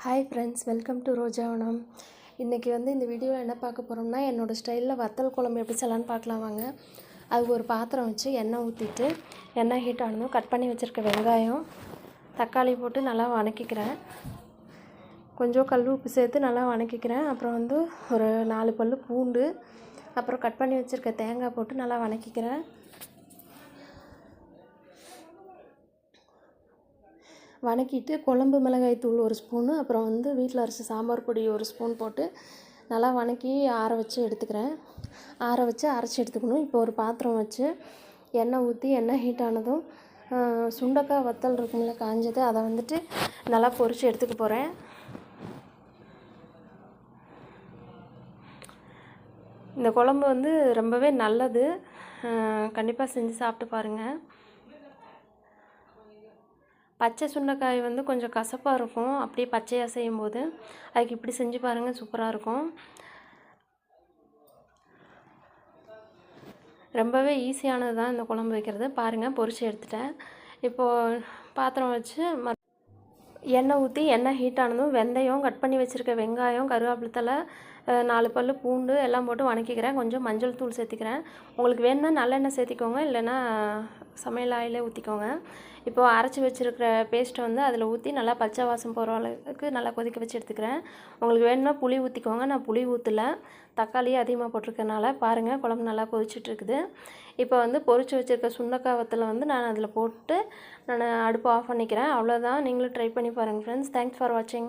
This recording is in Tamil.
Hi friends, welcome to Rojavanam. இன்றைக்கி இந்த வீடியோவில் என்ன பார்க்க போகிறோம்னா, என்னோடய ஸ்டைலில் வத்தல் குழம்பு எப்படி செய்யலான்னு பார்க்கலாம் வாங்க. அதுக்கு ஒரு பாத்திரம் வச்சு எண்ணெய் ஊற்றிட்டு, எண்ணெய் ஹீட் ஆனதும் கட் பண்ணி வச்சுருக்க வெங்காயம், தக்காளி போட்டு நல்லா வதக்கிக்கிறேன். கொஞ்சம் கல் உப்பு சேர்த்து நல்லா வதக்கிக்கிறேன். அப்புறம் ஒரு 4 பல் பூண்டு, அப்புறம் கட் பண்ணி வச்சுருக்க தேங்காய் போட்டு நல்லா வதக்கிக்கிறேன். வதக்கிட்டு குழம்பு மிளகாய் தூள் 1 ஸ்பூனு, அப்புறம் வீட்டில் அரைச்ச சாம்பார் பொடி 1 ஸ்பூன் போட்டு நல்லா வதக்கி ஆற வச்சு எடுத்துக்கிறேன். ஆற வச்சு அரைச்சி எடுத்துக்கணும். இப்போ ஒரு பாத்திரம் வச்சு எண்ணெய் ஊற்றி எண்ணெய் ஹீட் ஆனதும் சுண்டைக்காய் வத்தல் இருக்குங்கள காஞ்சது, அதை நல்லா பொரித்து எடுத்துக்க போகிறேன். இந்த குழம்பு ரொம்பவே நல்லது. கண்டிப்பாக செஞ்சு சாப்பிட்டு பாருங்கள். பச்சை சுண்டைக்காய் கொஞ்சம் கசப்பாக இருக்கும், அப்படியே பச்சையாக செய்யும்போது. அதுக்கு இப்படி செஞ்சு பாருங்கள், சூப்பராக இருக்கும். ரொம்பவே ஈஸியானது தான் இந்த குழம்பு வைக்கிறது. பாருங்கள், பொரிச்சு எடுத்துட்டேன். இப்போது பாத்திரம் வச்சு எண்ணெய் ஊற்றி எண்ணெய் ஹீட் ஆனதும் வெந்தயம், கட் பண்ணி வச்சுருக்க வெங்காயம், கருவேப்பிலை தழை, 4 பல் பூண்டு எல்லாம் போட்டு வதக்கிக்கிறேன். கொஞ்சம் மஞ்சள் தூள் சேர்த்திக்கிறேன். உங்களுக்கு வேணும்னா நல்லெண்ணெய் சேர்த்திக்கோங்க, இல்லைன்னா சமையல் ஆயிலே ஊற்றிக்கோங்க. இப்போது அரைச்சி வச்சுருக்கிற பேஸ்ட்டை அதில் ஊற்றி நல்லா பச்சை வாசம் போகிற அளவுக்கு நல்லா கொதிக்க வச்சு எடுத்துக்கிறேன். உங்களுக்கு வேணும்னா புளி ஊற்றிக்கோங்க. நான் புளி ஊற்றலை, தக்காளியே அதிகமாக போட்டிருக்கனால. பாருங்கள், குழம்பு நல்லா கொதிச்சிட்ருக்குது. இப்போ பொரிச்சு வச்சுருக்க சுண்டைக்காய் வத்தலை நான் அதில் போட்டு நான் அடுப்பு ஆஃப் பண்ணிக்கிறேன். அவ்வளோதான். நீங்களும் ட்ரை பண்ணி பாருங்கள் ஃப்ரெண்ட்ஸ். தேங்க்ஸ் ஃபார் வாட்சிங்.